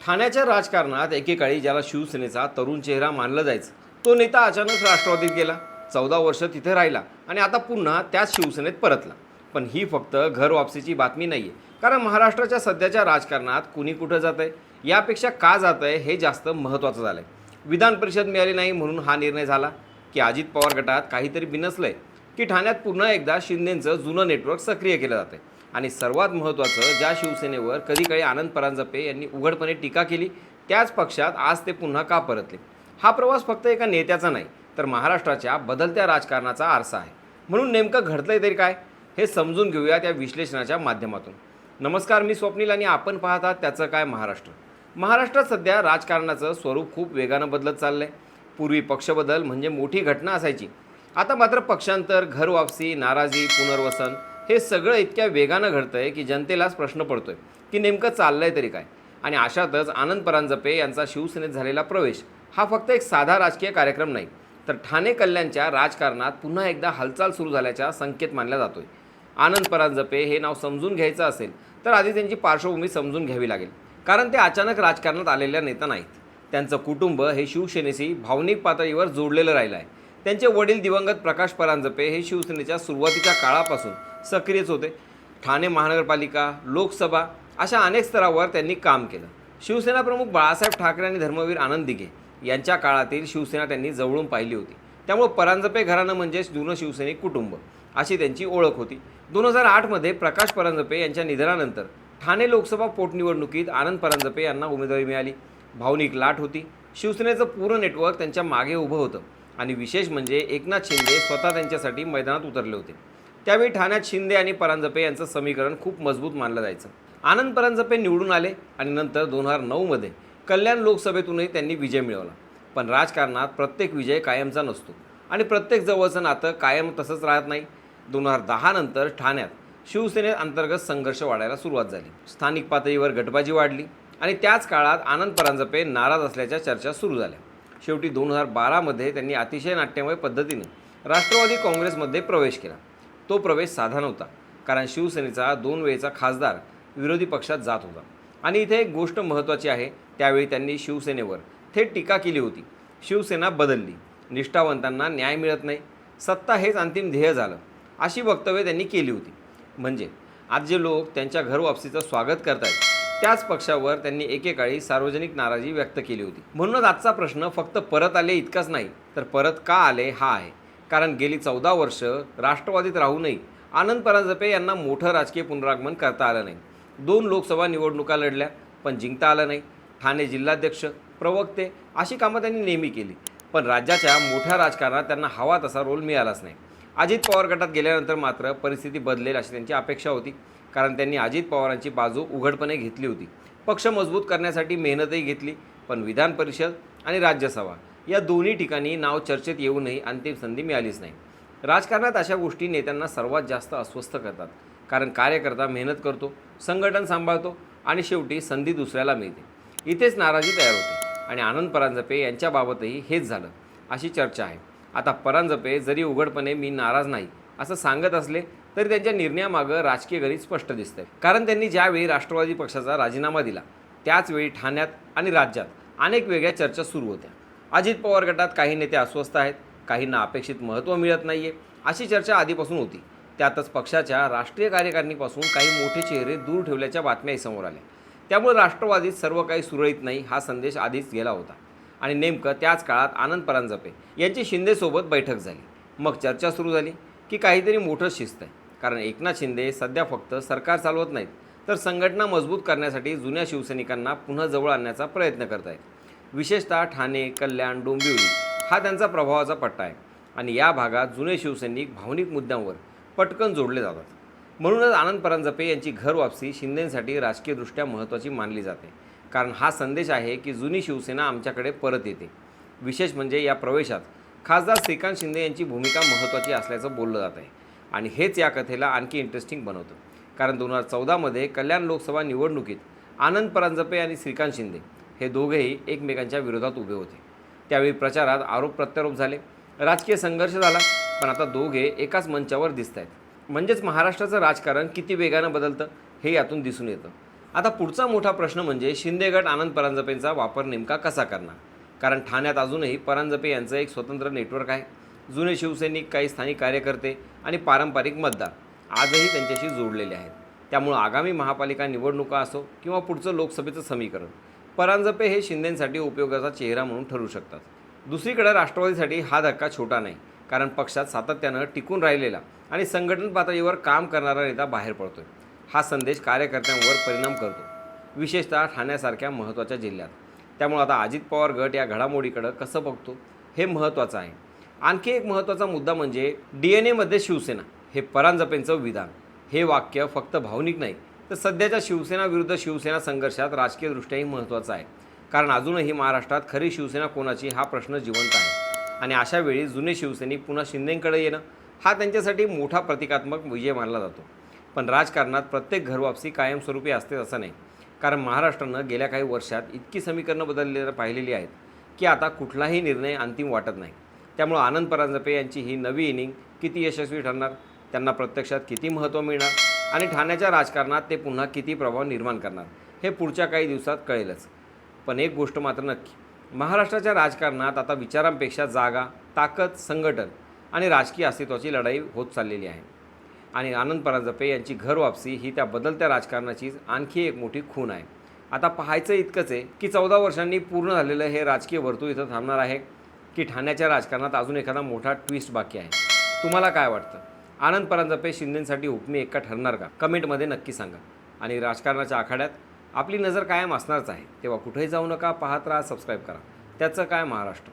ठाण्याच्या राजकारणात एकेकाळी ज्याला शिवसेनेचा तरुण चेहरा मानलं जायचं, तो नेता अचानक राष्ट्रवादीत गेला. 14 वर्ष तिथे राहिला आणि आता पुन्हा त्याच शिवसेनेत परतला. पण ही फक्त घर वापसीची बातमी नाही आहे, कारण महाराष्ट्राच्या सध्याच्या राजकारणात कुणी कुठं जात आहे यापेक्षा का जात आहे हे जास्त महत्त्वाचं झालं आहे. विधान परिषद मिळाली नाही म्हणून हा निर्णय झाला, की अजित पवार गटात काहीतरी बिनसलं आहे, की ठाण्यात पुन्हा एकदा शिंदेंचं जुनं नेटवर्क सक्रिय केलं जातं आहे. आणि सर्वात महत्त्वाचं, ज्या शिवसेनेवर कधी काळी आनंद परांजपे यांनी उघडपणे टीका केली, त्याच पक्षात आज ते पुन्हा का परतले. हा प्रवास फक्त एका नेत्याचा नाही, तर महाराष्ट्राच्या बदलत्या राजकारणाचा आरसा आहे. म्हणून नेमकं घडलंय तरी काय हे समजून घेऊया त्या विश्लेषणाच्या माध्यमातून. नमस्कार, मी स्वप्नील आणि आपण पाहतात त्याचं काय महाराष्ट्र. महाराष्ट्रात सध्या राजकारणाचं स्वरूप खूप वेगानं बदलत चाललंय. पूर्वी पक्षबदल म्हणजे मोठी घटना असायची. आता मात्र पक्षांतर, घर वापसी, नाराजी, पुनर्वसन हे सगळं इतक्या वेगानं घडतंय की जनतेलाच प्रश्न पडतोय की नेमकं चाललंय तरी काय. आणि अशातच आनंद परांजपे यांचा शिवसेनेत झालेला प्रवेश हा फक्त एक साधा राजकीय कार्यक्रम नाही, तर ठाणे कल्याणच्या राजकारणात पुन्हा एकदा हालचाल सुरू झाल्याचा संकेत मानला जातोय. आनंद परांजपे हे नाव समजून घ्यायचं असेल तर आधी त्यांची पार्श्वभूमी समजून घ्यावी लागेल, कारण ते अचानक राजकारणात आलेल्या नेता नाहीत. त्यांचं कुटुंब हे शिवसेनेशी भावनिक पातळीवर जोडलेलं राहिलं आहे. त्यांचे वडील दिवंगत प्रकाश परांजपे हे शिवसेनेच्या सुरुवातीच्या काळापासून सक्रियच होते. ठाणे महानगरपालिका, लोकसभा अशा अनेक स्तरावर त्यांनी काम केलं. शिवसेना प्रमुख बाळासाहेब ठाकरे आणि धर्मवीर आनंद दिघे यांच्या काळातील शिवसेना त्यांनी जवळून पाहिली होती. त्यामुळे परांजपे घराणं म्हणजेच जुनं शिवसैनिक कुटुंब अशी त्यांची ओळख होती. 2008मध्ये प्रकाश परांजपे यांच्या निधनानंतर ठाणे लोकसभा पोटनिवडणुकीत आनंद परांजपे यांना उमेदवारी मिळाली. भावनिक लाट होती. शिवसेनेचं पूर्ण नेटवर्क त्यांच्या मागे उभं होतं आणि विशेष म्हणजे एकनाथ शिंदे स्वतः त्यांच्यासाठी मैदानात उतरले होते. त्यावेळी ठाण्यात शिंदे आणि परांजपे यांचं समीकरण खूप मजबूत मानलं जायचं. आनंद परांजपे निवडून आले आणि नंतर 2009मध्ये कल्याण लोकसभेतूनही त्यांनी विजय मिळवला. पण राजकारणात प्रत्येक विजय कायमचा नसतो आणि प्रत्येक जवळचं नातं कायम तसंच राहत नाही. 2010 नंतर ठाण्यात शिवसेनेत अंतर्गत संघर्ष वाढायला सुरुवात झाली. स्थानिक पातळीवर गटबाजी वाढली आणि त्याच काळात आनंद परांजपे नाराज असल्याच्या चर्चा सुरू झाल्या. शेवटी 2012मध्ये त्यांनी अतिशय नाट्यमय पद्धतीने राष्ट्रवादी काँग्रेसमध्ये प्रवेश केला. तो प्रवेश साधा नव्हता, कारण शिवसेनेचा 2 वेळचा खासदार विरोधी पक्षात जात होता. आणि इथे एक गोष्ट महत्त्वाची आहे, त्यावेळी त्यांनी शिवसेनेवर थेट टीका केली होती. शिवसेना बदलली, निष्ठावंतांना न्याय मिळत नाही, सत्ता हेच अंतिम ध्येय झालं, अशी वक्तव्य त्यांनी केली होती. म्हणजे आज जे लोक त्यांच्या घर वापसीचं स्वागत करतायत त्याच पक्षावर त्यांनी एकेकाळी सार्वजनिक नाराजी व्यक्त केली होती. म्हणूनच आजचा प्रश्न फक्त परत आले इतकाच नाही, तर परत का आले हा आहे. कारण गेली 14 वर्ष राष्ट्रवादीत राहूनही आनंद परांजपे यांना मोठं राजकीय पुनरागमन करता आलं नाही. 2 लोकसभा निवडणुका लढल्या, पण जिंकता आलं नाही. ठाणे जिल्हाध्यक्ष, प्रवक्ते अशी कामं त्यांनी नेहमी केली, पण राज्याच्या मोठ्या राजकारणात त्यांना हवा तसा रोल मिळालाच नाही. अजित पवार गटात गेल्यानंतर मात्र परिस्थिती बदलेल अशी त्यांची अपेक्षा होती, कारण त्यांनी अजित पवारांची बाजू उघडपणे घेतली होती. पक्ष मजबूत करण्यासाठी मेहनतही घेतली, पण विधान परिषद आणि राज्यसभा या दोन्ही ठिकाणी नाव चर्चेत येऊनही अंतिम संधी मिळालीच नाही. राजकारणात अशा गोष्टी नेत्यांना सर्वात जास्त अस्वस्थ करतात, कारण कार्यकर्ता मेहनत करतो, संघटन सांभाळतो आणि शेवटी संधी दुसऱ्याला मिळते. इथेच नाराजी तयार होते आणि आनंद परांजपे यांच्याबाबतही हेच झालं अशी चर्चा आहे. आता परांजपे जरी उघडपणे मी नाराज नाही असं सांगत असले तरी त्यांच्या निर्णयामागं राजकीय गणित स्पष्ट दिसतंय. कारण त्यांनी ज्यावेळी राष्ट्रवादी पक्षाचा राजीनामा दिला त्याचवेळी ठाण्यात आणि राज्यात अनेक वेगळ्या चर्चा सुरू होत्या. अजित पवार गटात काही नेते अस्वस्थ आहेत, काहींना अपेक्षित महत्त्व मिळत नाही आहे, अशी चर्चा आधीपासून होती. त्यातच पक्षाच्या राष्ट्रीय कार्यकारिणीपासून काही मोठे चेहरे दूर ठेवल्याच्या बातम्याही समोर आल्या. त्यामुळे राष्ट्रवादीत सर्व काही सुरळीत नाही हा संदेश आधीच गेला होता. आणि नेमकं त्याच काळात आनंद परांजपे यांची शिंदेसोबत बैठक झाली. मग चर्चा सुरू झाली की काहीतरी मोठं शिस्त आहे, कारण एकनाथ शिंदे सध्या फक्त सरकार चालवत नाहीत, तर संघटना मजबूत करण्यासाठी जुन्या शिवसैनिकांना पुन्हा जवळ आणण्याचा प्रयत्न करत आहेत. विशेषतः ठाणे, कल्याण, डोंबिवली हा त्यांचा प्रभावाचा पट्टा आहे आणि या भागात जुने शिवसैनिक भावनिक मुद्द्यांवर पटकन जोडले जातात. म्हणूनच आनंद परांजपे यांची घर वापसी शिंदेंसाठी राजकीयदृष्ट्या महत्त्वाची मानली जाते, कारण हा संदेश आहे की जुनी शिवसेना आमच्याकडे परत येते. विशेष म्हणजे या प्रवेशात खासदार श्रीकांत शिंदे यांची भूमिका महत्त्वाची असल्याचं बोललं जात आहे. आणि हेच या कथेला आणखी इंटरेस्टिंग बनवतं, कारण 2014मध्ये कल्याण लोकसभा निवडणुकीत आनंद परांजपे आणि श्रीकांत शिंदे हे दोघेही एकमेकांच्या विरोधात उभे होते. त्यावेळी प्रचारात आरोप प्रत्यारोप झाले, राजकीय संघर्ष झाला, पण आता दोघे एकाच मंचावर दिसत आहेत. म्हणजेच महाराष्ट्राचं राजकारण किती वेगानं बदलतं हे यातून दिसून येतं. आता पुढचा मोठा प्रश्न म्हणजे शिंदे गट आनंद परांजपेंचा वापर नेमका कसा करणार. कारण ठाण्यात अजूनही परांजपे यांचं एक स्वतंत्र नेटवर्क आहे. जुने शिवसैनिक, काही स्थानिक कार्यकर्ते आणि पारंपरिक मतदार आजही त्यांच्याशी जोडलेले आहेत. त्यामुळं आगामी महापालिका निवडणुका असो किंवा पुढचं लोकसभेचं समीकरण, परांजपे हे शिंदेंसाठी उपयोगाचा चेहरा म्हणून ठरू शकतात. दुसरीकडे राष्ट्रवादीसाठी हा धक्का छोटा नाही, कारण पक्षात सातत्यानं टिकून राहिलेला आणि संघटन पातळीवर काम करणारा नेता बाहेर पडतोय. हा संदेश कार्यकर्त्यांवर परिणाम करतो, विशेषतः ठाण्यासारख्या महत्त्वाच्या जिल्ह्यात. त्यामुळे आता अजित पवार गट या घडामोडीकडं कसं बघतो हे महत्त्वाचं आहे. आणखी एक महत्त्वाचा मुद्दा म्हणजे DNA शिवसेना हे परांजपेंचं विधान. हे वाक्य फक्त भावनिक नाही, तर सध्याच्या शिवसेना विरुद्ध शिवसेना संघर्षात राजकीयदृष्ट्याही महत्त्वाचं आहे. कारण अजूनही महाराष्ट्रात खरी शिवसेना कोणाची हा प्रश्न जिवंत आहे. आणि अशा वेळी जुने शिवसैनिक पुन्हा शिंदेंकडे येणं हा त्यांच्यासाठी मोठा प्रतिकात्मक विजय मानला जातो. पण राजकारणात प्रत्येक घरवापसी कायमस्वरूपी असते असं नाही. कारण महाराष्ट्रानं गेल्या काही वर्षात इतकी समीकरणं पाहिलेली आहेत की आता कुठलाही निर्णय अंतिम वाटत नाही. त्यामुळं आनंद परांजपे यांची ही नवी इनिंग किती यशस्वी ठरणार, त्यांना प्रत्यक्षात किती महत्त्व मिळणार आणि ठाण्याच्या राजकारणात ते पुन्हा किती प्रभाव निर्माण करणार हे पुढच्या काही दिवसात कळेलच. पण एक गोष्ट मात्र नक्की, महाराष्ट्राच्या राजकारणात आता विचारांपेक्षा जागा, ताकद, संघटन आणि राजकीय अस्तित्वाची लढाई होत चाललेली आहे. आणि आनंद परांजपे यांची घरवापसी ही त्या बदलत्या राजकारणाचीच आणखी एक मोठी खूण आहे. आता पाहायचं इतकंच आहे की 14 वर्षांनी पूर्ण झालेलं हे राजकीय वर्तुळ इथं थांबणार आहे की ठाण्याच्या राजकारणात अजून एखादा मोठा ट्विस्ट बाकी आहे. तुम्हाला काय वाटतं? आनंद परांजपे शिंदेंसाठी हुकमी एक्का ठरणार का? कमेंटमध्ये नक्की सांगा. आणि राजकारणाच्या आखाड्यात आपली नजर कायम असणारच आहे. तेव्हा कुठेही जाऊ नका, पाहत राहा, सबस्क्राईब करा. त्याचं काय महाराष्ट्र.